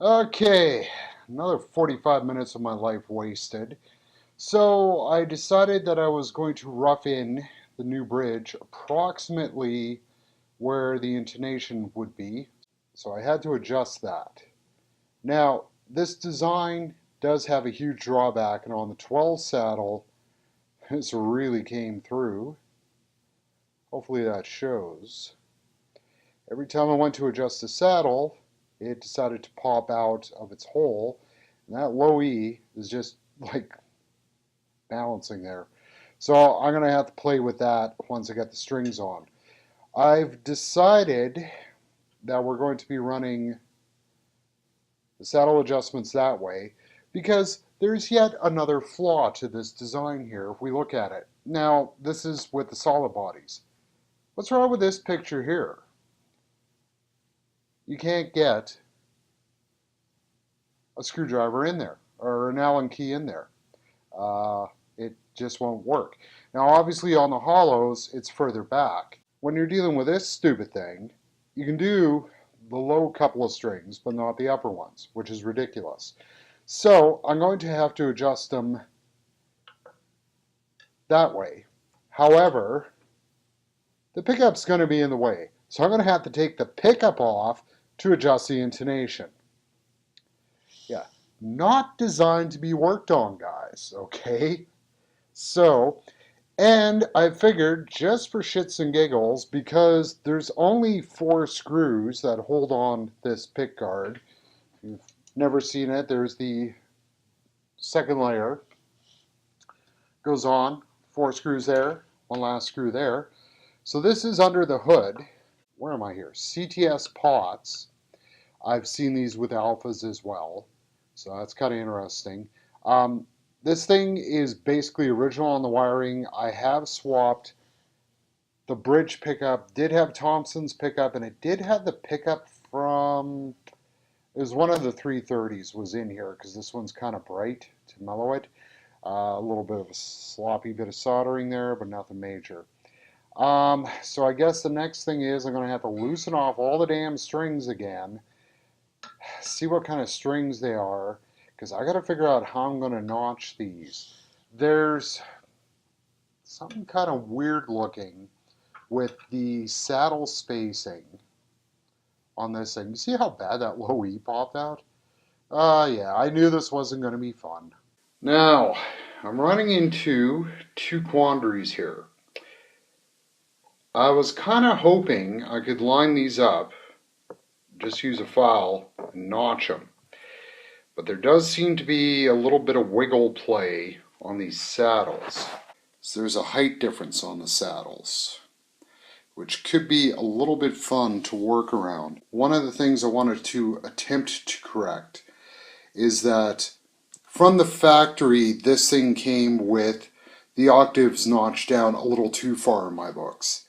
Okay, another 45 minutes of my life wasted. So I decided that I was going to rough in the new bridge approximately where the intonation would be. So I had to adjust that. Now, this design does have a huge drawback, and on the 12 saddle, this really came through. Hopefully that shows. Every time I went to adjust the saddle, it decided to pop out of its hole. And that low E is just like balancing there. So I'm going to have to play with that once I get the strings on. I've decided that we're going to be running the saddle adjustments that way because there's yet another flaw to this design here if we look at it. Now, this is with the solid bodies. What's wrong with this picture here? You can't get a screwdriver in there or an Allen key in there. It just won't work. Now obviously on the hollows it's further back. When you're dealing with this stupid thing, you can do the low couple of strings but not the upper ones, which is ridiculous. So I'm going to have to adjust them that way. However, the pickup's going to be in the way. So I'm going to have to take the pickup off to adjust the intonation. Yeah, not designed to be worked on, guys, okay? So, and I figured just for shits and giggles, because there's only 4 screws that hold on this pick guard. If you've never seen it, there's the second layer. Goes on, 4 screws there, one last screw there. So this is under the hood. Where am I here? CTS pots. I've seen these with alphas as well. So that's kind of interesting. This thing is basically original on the wiring. I have swapped the bridge pickup. Did have Thompson's pickup, and it did have the pickup from, it was one of the 330s was in here because this one's kind of bright to mellow it. A little bit of a sloppy bit of soldering there, but nothing major. So I guess the next thing is I'm going to have to loosen off all the damn strings again, see what kind of strings they are, because I got to figure out how I'm going to notch these. There's something kind of weird looking with the saddle spacing on this thing. You see how bad that low E popped out? Yeah, I knew this wasn't going to be fun. Now, I'm running into 2 quandaries here. I was kind of hoping I could line these up, just use a file and notch them. But there does seem to be a little bit of wiggle play on these saddles. So there's a height difference on the saddles, which could be a little bit fun to work around. One of the things I wanted to attempt to correct is that from the factory, this thing came with the octaves notched down a little too far in my books.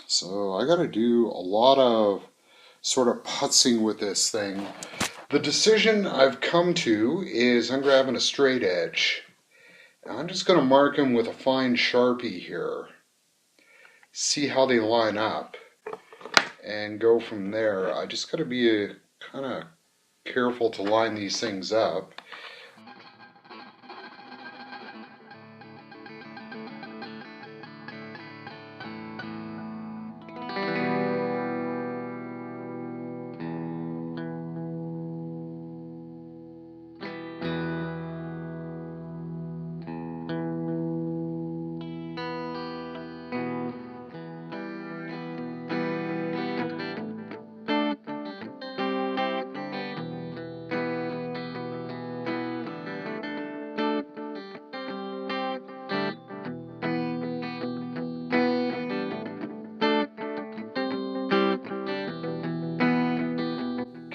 So I got to do a lot of sort of putzing with this thing. The decision I've come to is I'm grabbing a straight edge. And I'm just going to mark them with a fine Sharpie here. See how they line up and go from there. I just got to be kind of careful to line these things up.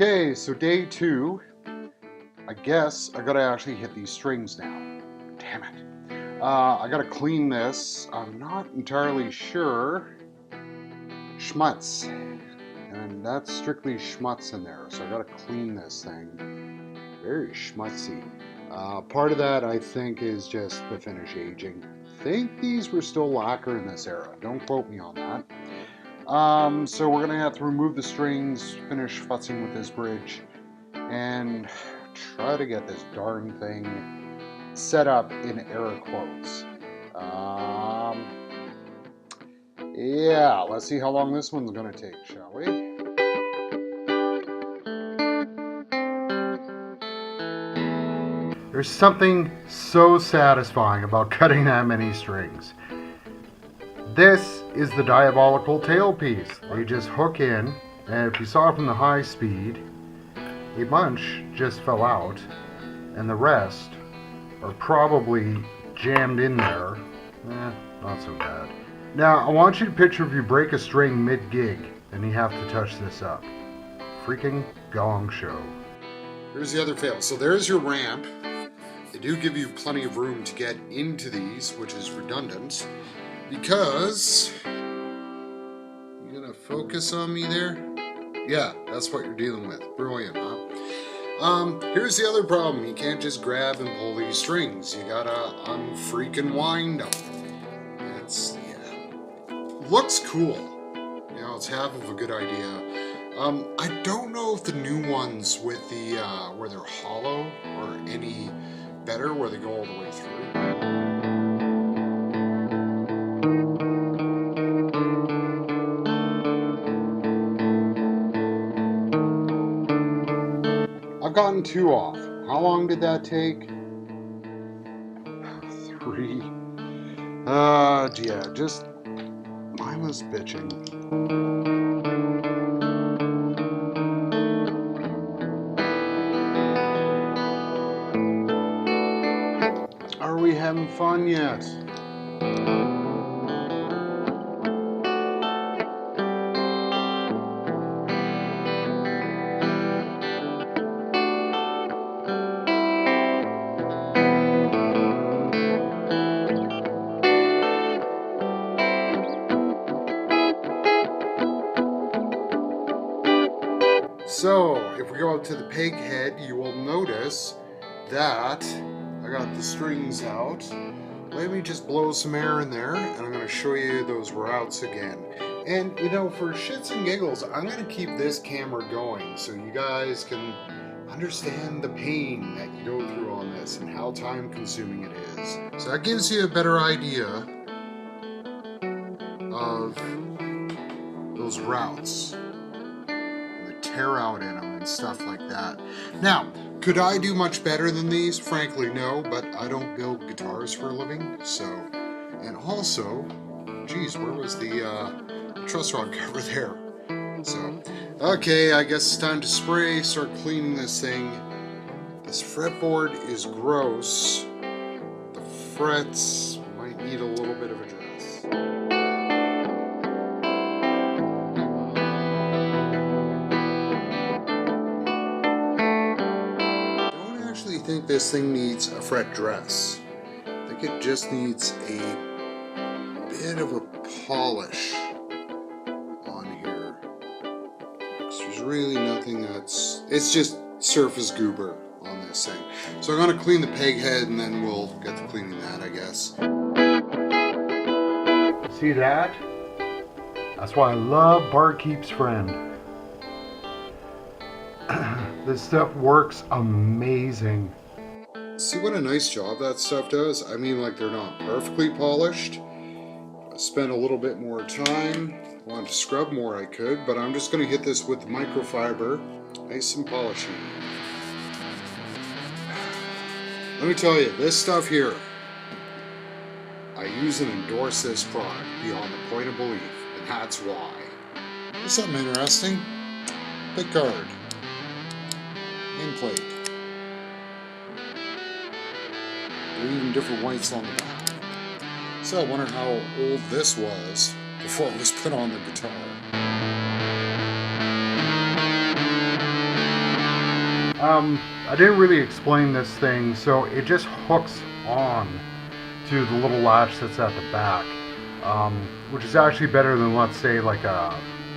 Okay, so day 2. I guess I gotta actually hit these strings now. Damn it. I gotta clean this. I'm not entirely sure. Schmutz. And that's strictly schmutz in there, so I gotta clean this thing. Very schmutzy. Part of that I think is just the finish aging. I think these were still lacquer in this era. Don't quote me on that. So we're gonna have to remove the strings, finish futzing with this bridge. and try to get this darn thing set up in air quotes. Yeah, let's see how long this one's gonna take, shall we? There's something so satisfying about cutting that many strings. This is the diabolical tailpiece. They just hook in, and if you saw from the high speed, a bunch just fell out, and the rest are probably jammed in there. Not so bad. Now, I want you to picture if you break a string mid-gig and you have to touch this up. Freaking gong show. Here's the other fail. So there's your ramp. They do give you plenty of room to get into these, which is redundant, because you gonna focus on me there? Yeah, that's what you're dealing with. Brilliant, huh? Here's the other problem. You can't just grab and pull these strings. You gotta unfreaking wind them. It's, yeah, looks cool. You know, it's half of a good idea. I don't know if the new ones with the, where they're hollow are any better, where they go all the way through. I've gotten 2 off. How long did that take? 3. Yeah, just mindless bitching. Are we having fun yet? So, if we go up to the peg head, you will notice that I got the strings out. Let me just blow some air in there, and I'm going to show you those routes again. And, you know, for shits and giggles, I'm going to keep this camera going so you guys can understand the pain that you go through on this and how time-consuming it is. So that gives you a better idea of those routes. Tear out in them and stuff like that. Now, could I do much better than these? Frankly, no, but I don't build guitars for a living, so. And also, geez, where was the truss rod cover there? So, okay, I guess it's time to spray, start cleaning this thing. This fretboard is gross. The frets might need a little bit of address. I think this thing needs a fret dress. I think it just needs a bit of a polish on here. So there's really nothing it's just surface goober on this thing. So I'm going to clean the peg head and then we'll get to cleaning that, I guess. See that? That's why I love Barkeep's Friend. This stuff works amazing. See what a nice job that stuff does? I mean, like, they're not perfectly polished. I spent a little bit more time. If I wanted to scrub more, I could, but I'm just going to hit this with microfiber. Nice and polishing. Let me tell you, this stuff here, I use and endorse this product beyond the point of belief, and that's why. Here's something interesting. Pick guard. Nameplate. There are even different whites on the back. So I wonder how old this was before it was put on the guitar. I didn't really explain this thing, so it just hooks on to the little latch that's at the back, which is actually better than, let's say, like a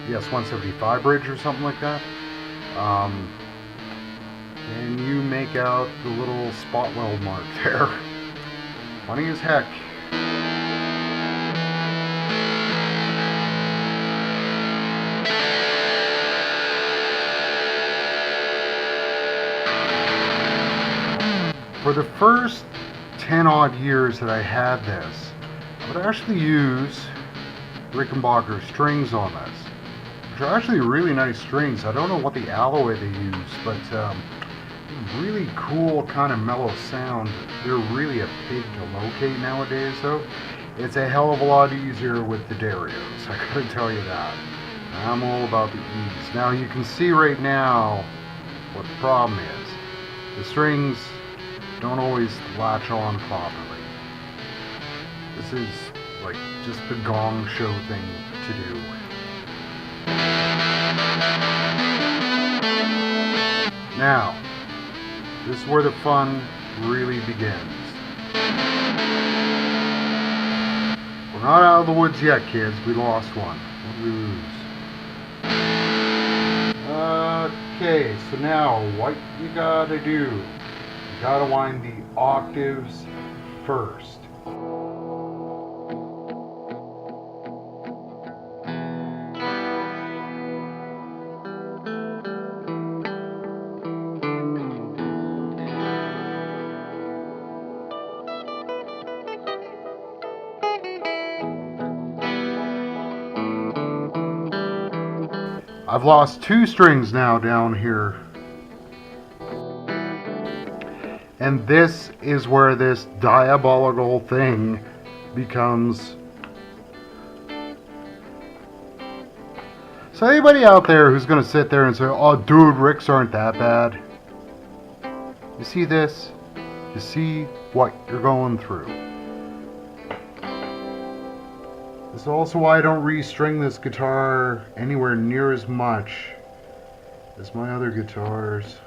ES-175 bridge or something like that. And you make out the little spot weld mark there. Funny as heck. For the first 10 odd years that I had this, I would actually use Rickenbacker strings on this, which are actually really nice strings. I don't know what the alloy they use, but really cool kind of mellow sound. They're really a pig to locate nowadays though. It's a hell of a lot easier with the Darios, I gotta tell you that. I'm all about the ease. Now you can see right now what the problem is. The strings don't always latch on properly. This is like just the gong show thing to do. Now, this is where the fun really begins. We're not out of the woods yet, kids. We lost one. What did we lose? Okay, so now what you gotta do, you gotta wind the octaves first. I've lost 2 strings now down here. And this is where this diabolical thing becomes. So anybody out there who's going to sit there and say, oh dude, Ricks aren't that bad. You see this? You see what you're going through. This is also why I don't restring this guitar anywhere near as much as my other guitars.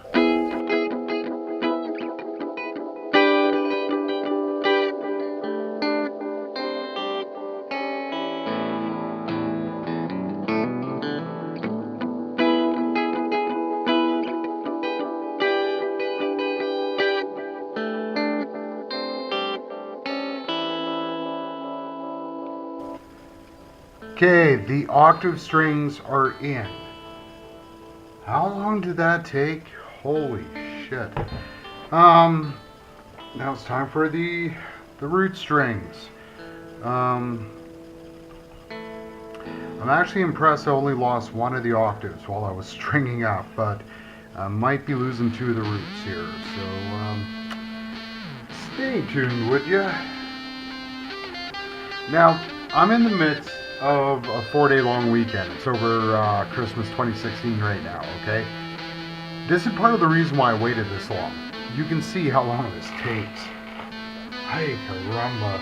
Okay, the octave strings are in. How long did that take? Holy shit. Now it's time for the root strings. I'm actually impressed I only lost one of the octaves while I was stringing up, but I might be losing 2 of the roots here. So stay tuned, would ya? Now, I'm in the midst of a 4-day long weekend. It's over Christmas 2016 right now, okay? This is part of the reason why I waited this long. You can see how long this takes. Ay, caramba.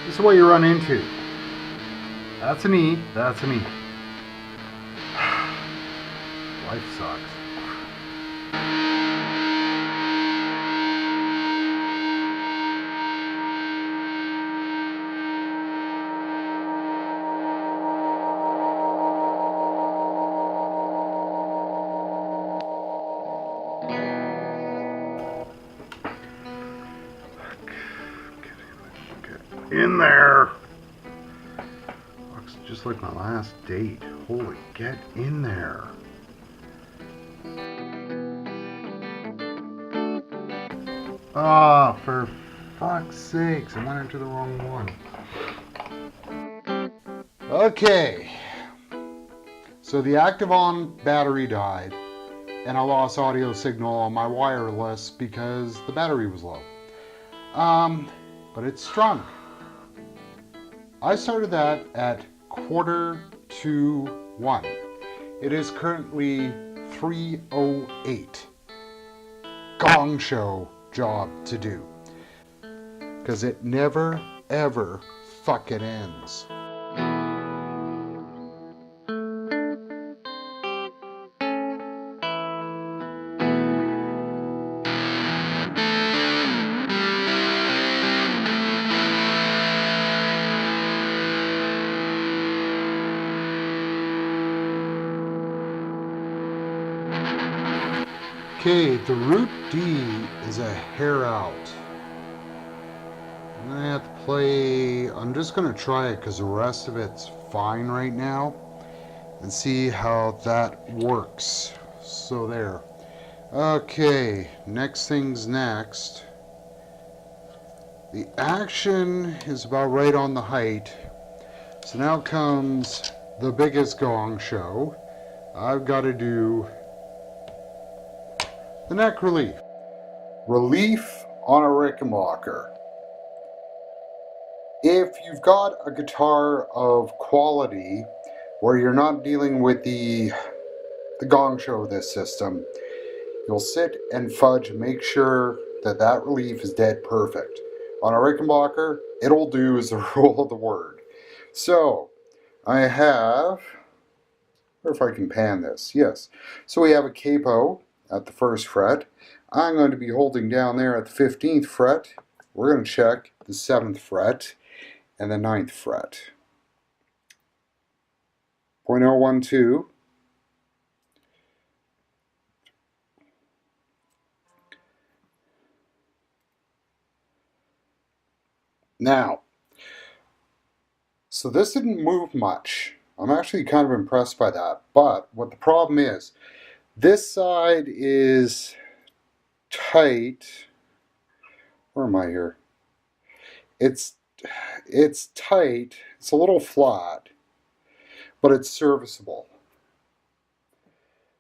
This is what you run into. That's an E, that's an E. Life sucks. In there. Looks just like my last date. Holy, get in there. Ah, for fuck's sakes, I went into the wrong one. Okay. So the active-on battery died, and I lost audio signal on my wireless because the battery was low. But it's strung. I started that at 1:45. It is currently 3:08. Gong show job to do. Because it never, ever fucking ends. Okay, the root D is a hair out. I'm gonna have to play. I'm just gonna try it because the rest of it's fine right now and see how that works. So there. Okay, next thing's next. The action is about right on the height. So now comes the biggest gong show. I've got to do the neck relief. Relief on a Rickenbacker. If you've got a guitar of quality where you're not dealing with the gong show of this system, you'll sit and fudge and make sure that that relief is dead perfect. On a Rickenbacker, it'll do as the rule of the word. So, I have, or if I can pan this, yes. So we have a capo at the 1st fret. I'm going to be holding down there at the 15th fret. We're going to check the 7th fret and the 9th fret. 0.012. Now, so this didn't move much. I'm actually kind of impressed by that. But what the problem is, this side is tight. Where am I here? It's tight. It's a little flat, but it's serviceable.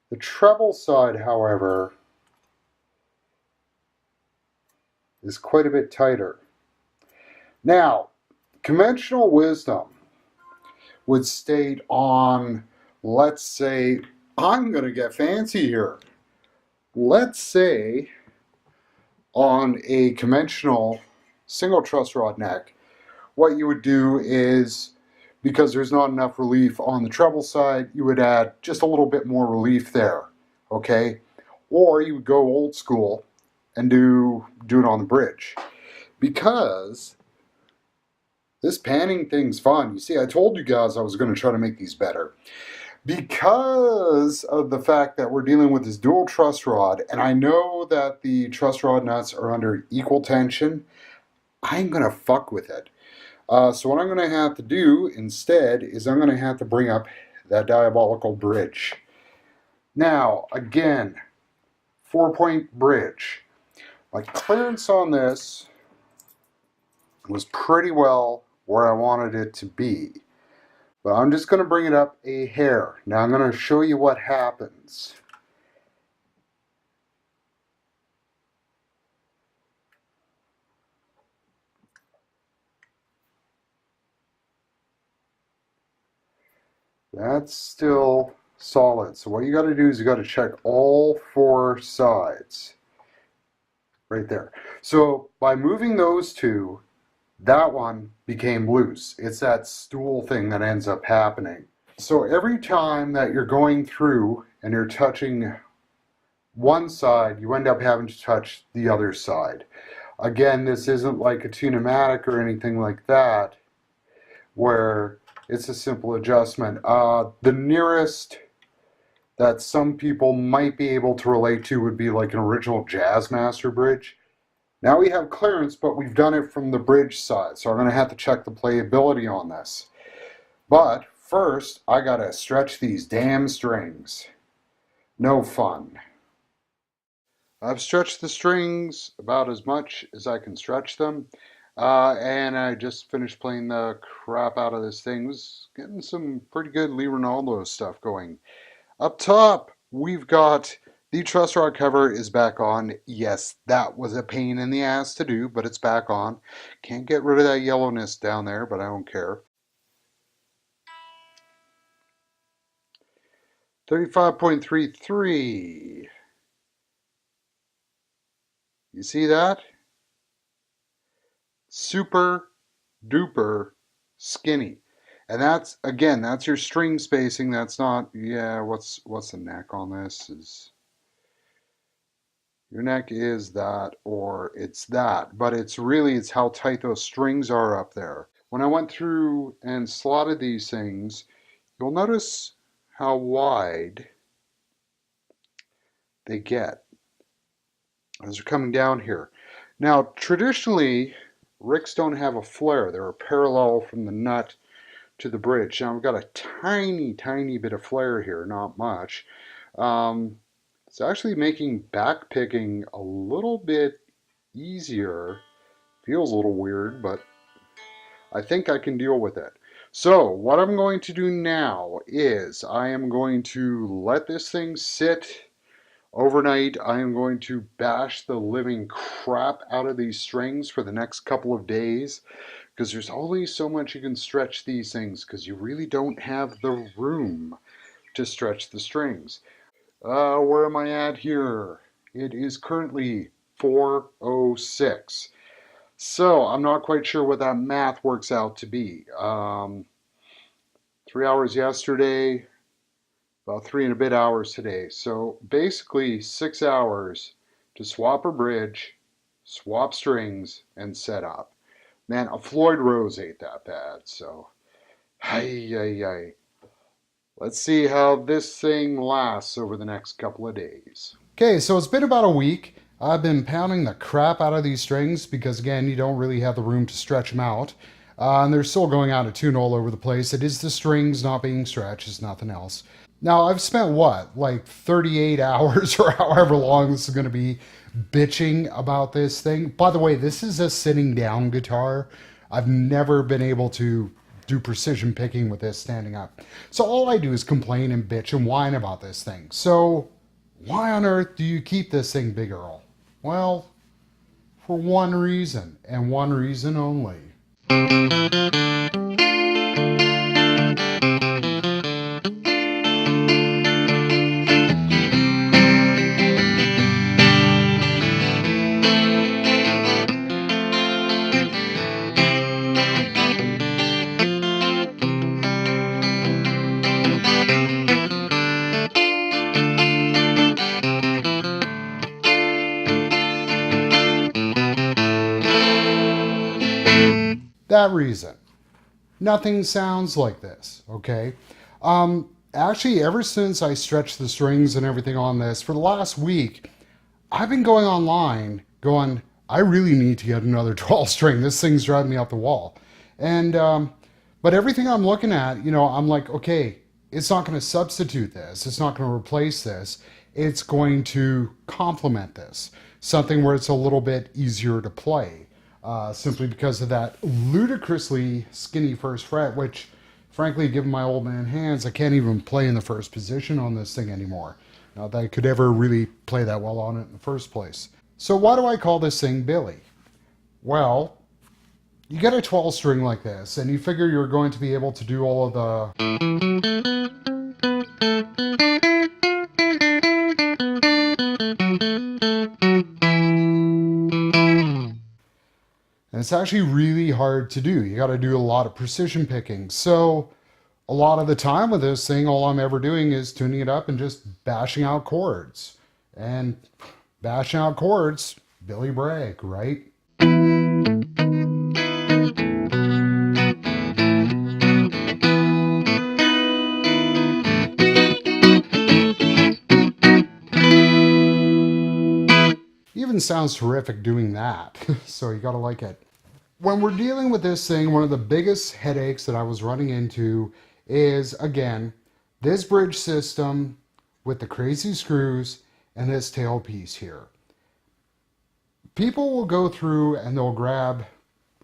The treble side, however, is quite a bit tighter. Now, conventional wisdom would state on, let's say, I'm going to get fancy here. Let's say on a conventional single truss rod neck, what you would do is, because there's not enough relief on the treble side, you would add just a little bit more relief there, okay? Or you would go old school and do it on the bridge. Because this panning thing's fun. You see, I told you guys I was going to try to make these better. Because of the fact that we're dealing with this dual truss rod, and I know that the truss rod nuts are under equal tension, I'm going to fuck with it. So what I'm going to have to do instead is I'm going to have to bring up that diabolical bridge. Now, again, 4-point bridge. My clearance on this was pretty well where I wanted it to be. But I'm just going to bring it up a hair. Now I'm going to show you what happens. That's still solid. So what you got to do is you got to check all 4 sides. Right there. So by moving those two, that one became loose. It's that stool thing that ends up happening. So every time that you're going through and you're touching one side, you end up having to touch the other side. Again, this isn't like a tune-o-matic or anything like that, where it's a simple adjustment. The nearest that some people might be able to relate to would be like an original Jazzmaster bridge. Now we have clearance, but we've done it from the bridge side, so I'm going to have to check the playability on this. But first, I got to stretch these damn strings. No fun. I've stretched the strings about as much as I can stretch them. And I just finished playing the crap out of this thing. It was getting some pretty good Lee Ronaldo stuff going. Up top, we've got the truss rod cover is back on. Yes, that was a pain in the ass to do, but it's back on. Can't get rid of that yellowness down there, but I don't care. 35.33. You see that? Super duper skinny. And that's, again, that's your string spacing. That's not, yeah, what's the neck on this? Is your neck is that, or it's that, but it's how tight those strings are up there. When I went through and slotted these things, you'll notice how wide they get. as they're coming down here. Now, traditionally, ricks don't have a flare. They're parallel from the nut to the bridge. Now, I've got a tiny, tiny bit of flare here, not much. Um, it's actually making back picking a little bit easier. Feels a little weird, but I think I can deal with it. So what I'm going to do now is I am going to let this thing sit overnight. I am going to bash the living crap out of these strings for the next couple of days because there's only so much you can stretch these things because you really don't have the room to stretch the strings. Where am I at here? It is currently 4:06. So I'm not quite sure what that math works out to be. 3 hours yesterday, about 3 and a bit hours today. So basically 6 hours to swap a bridge, swap strings, and set up. Man, a Floyd Rose ain't that bad. So, hey. Let's see how this thing lasts over the next couple of days. Okay, so it's been about a week. I've been pounding the crap out of these strings because, again, you don't really have the room to stretch them out. And they're still going out of tune all over the place. It is the strings not being stretched, it's nothing else. Now, I've spent what, like 38 hours or however long this is going to be bitching about this thing. By the way, this is a sitting down guitar. I've never been able to do precision picking with this standing up. So all I do is complain and bitch and whine about this thing. So why on earth do you keep this thing, Big Earl? Well, for one reason, and one reason only. That reason. Nothing sounds like this, okay? Actually, ever since I stretched the strings and everything on this, for the last week, I've been going online going, I really need to get another 12 string. This thing's driving me up the wall. And, but everything I'm looking at, I'm like, okay, it's not going to substitute this. It's not going to replace this. It's going to complement this. Something where it's a little bit easier to play. Simply because of that ludicrously skinny first fret, which, frankly, given my old man hands, I can't even play in the first position on this thing anymore. Not that I could ever really play that well on it in the first place. So why do I call this thing Billy? Well, you get a 12 string like this, and you figure you're going to be able to do all of the... And it's actually really hard to do. You got to do a lot of precision picking. So a lot of the time with this thing, all I'm ever doing is tuning it up and just bashing out chords. And bashing out chords, Billy Bragg, right? Even sounds terrific doing that. So you got to like it. When we're dealing with this thing, one of the biggest headaches that I was running into is, again, this bridge system with the crazy screws and this tailpiece here. People will go through and they'll grab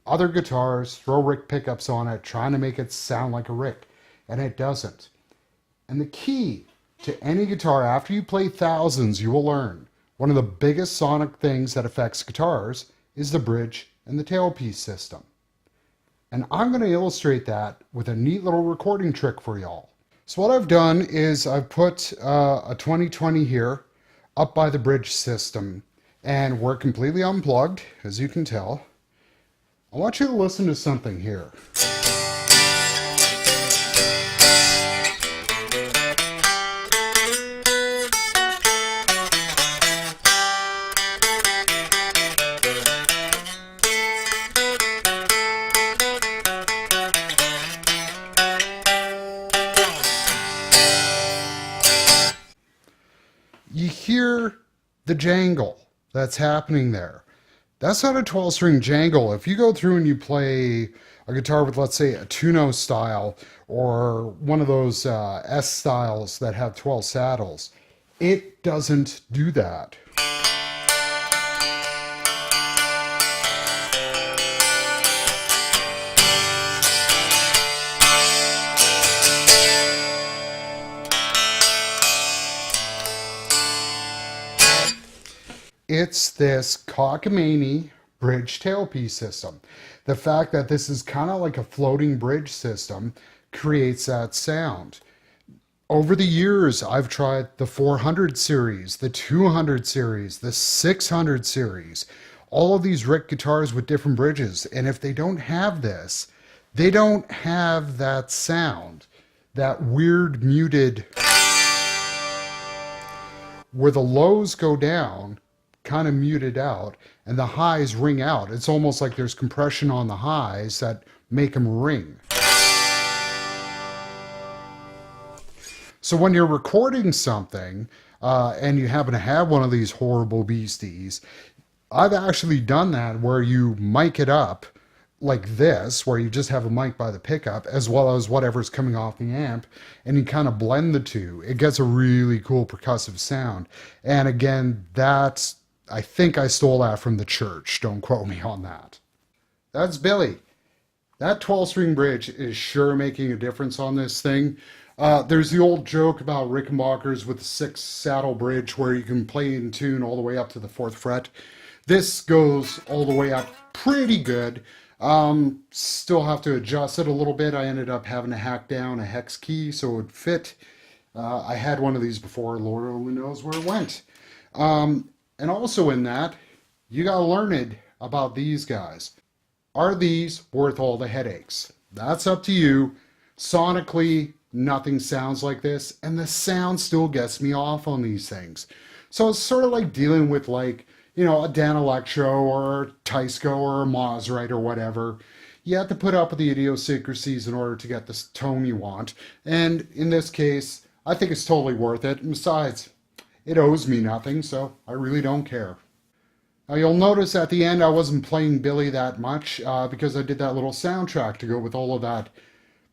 other guitars, throw Rick pickups on it, trying to make it sound like a Rick, and it doesn't. And the key to any guitar, after you play thousands, you will learn one of the biggest sonic things that affects guitars is the bridge and the tailpiece system. And I'm going to illustrate that with a neat little recording trick for y'all. So what I've done is I've put a 2020 here up by the bridge system, and we're completely unplugged, as you can tell. I want you to listen to something here. You hear the jangle. that's happening there. That's not a 12-string jangle. If you go through and you play a guitar with, let's say, a tuno style or one of those S styles that have 12 saddles, it doesn't do that. It's this cockamamie bridge tailpiece system. The fact that this is kind of like a floating bridge system creates that sound. Over the years, I've tried the 400 series, the 200 series, the 600 series, all of these Rick guitars with different bridges. And if they don't have this, they don't have that sound, that weird muted, where the lows go down, kind of muted out, and the highs ring out. It's almost like there's compression on the highs that make them ring. So when you're recording something and you happen to have one of these horrible beasties, I've actually done that where you mic it up like this, where you just have a mic by the pickup as well as whatever's coming off the amp, and you kind of blend the two. It gets a really cool percussive sound. And again, that's, I think I stole that from the church. Don't quote me on that. That's Billy. That 12-string bridge is sure making a difference on this thing. There's the old joke about Rickenbackers with the 6-saddle bridge where you can play in tune all the way up to the 4th fret. This goes all the way up pretty good. Still have to adjust it a little bit. I ended up having to hack down a hex key so it would fit. I had one of these before. Lord only knows where it went. And also in that, you got learned about these guys. Are these worth all the headaches? That's up to you. Sonically, nothing sounds like this, and the sound still gets me off on these things. So it's sort of like dealing with, like, you know, a Dan Electro or a Teisco or a Maserite or whatever. You have to put up with the idiosyncrasies in order to get the tone you want. And in this case, I think it's totally worth it. And besides, it owes me nothing, so I really don't care. Now you'll notice at the end I wasn't playing Billy that much because I did that little soundtrack to go with all of that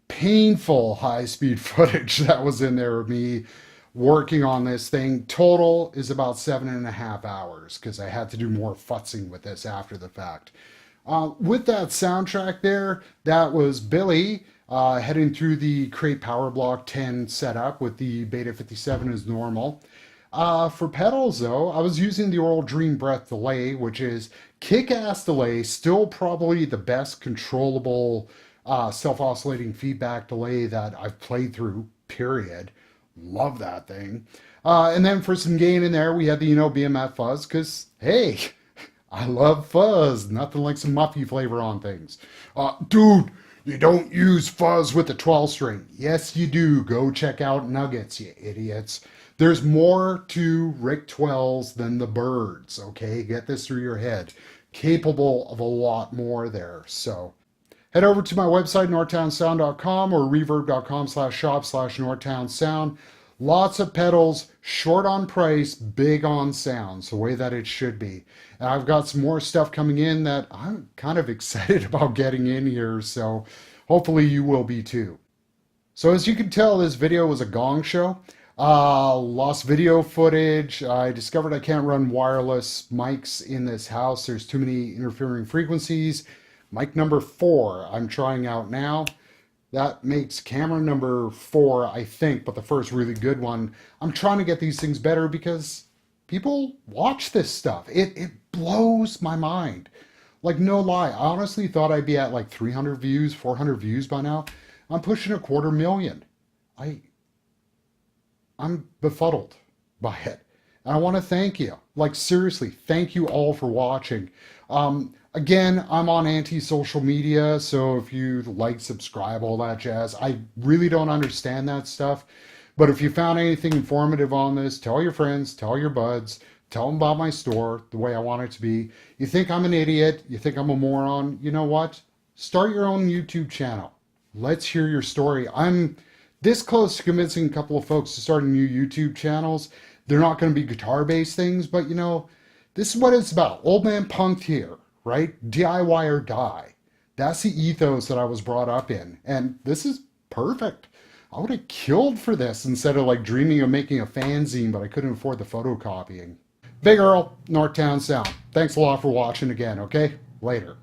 painful high-speed footage that was in there of me working on this thing. Total is about 7.5 hours because I had to do more futzing with this after the fact. With that soundtrack there, that was Billy heading through the Crate Power Block 10 setup with the Beta 57 as normal. For pedals though, I was using the Oral Dream Breath delay, which is kick-ass delay, still probably the best controllable self-oscillating feedback delay that I've played through, period. Love that thing. And then for some gain in there, we had the, you know, BMF fuzz, because, hey, I love fuzz. Nothing like some muffy flavor on things. Dude, you don't use fuzz with the 12-string. Yes, you do. Go check out Nuggets, you idiots. There's more to Rick 12s than the Birds, okay? Get this through your head. Capable of a lot more there, so... Head over to my website, northtownsound.com or reverb.com/shop/northtownsound. Lots of pedals, short on price, big on sounds, the way that it should be. And I've got some more stuff coming in that I'm kind of excited about getting in here, so hopefully you will be too. So as you can tell, this video was a gong show. Lost video footage. I discovered I can't run wireless mics in this house. There's too many interfering frequencies. Mic number 4 I'm trying out now. That makes camera number 4, I think, but the first really good one. I'm trying to get these things better because people watch this stuff. It blows my mind. Like, no lie, I honestly thought I'd be at like 300 views, 400 views by now. I'm pushing 250,000. I'm befuddled by it. And I want to thank you. Like, seriously, thank you all for watching. Again, I'm on anti-social media, so if you like, subscribe, all that jazz. I really don't understand that stuff. But if you found anything informative on this, tell your friends, tell your buds, tell them about my store, the way I want it to be. You think I'm an idiot, you think I'm a moron, you know what? Start your own YouTube channel. Let's hear your story. I'm this close to convincing a couple of folks to start new YouTube channels. They're not going to be guitar-based things, but you know, This is what it's about. Old man punked here, right? DIY or die. That's the ethos that I was brought up in. And this is perfect. I would have killed for this instead of like dreaming of making a fanzine, but I couldn't afford the photocopying. Big Earl, Northtown Sound. Thanks a lot for watching again, okay? Later.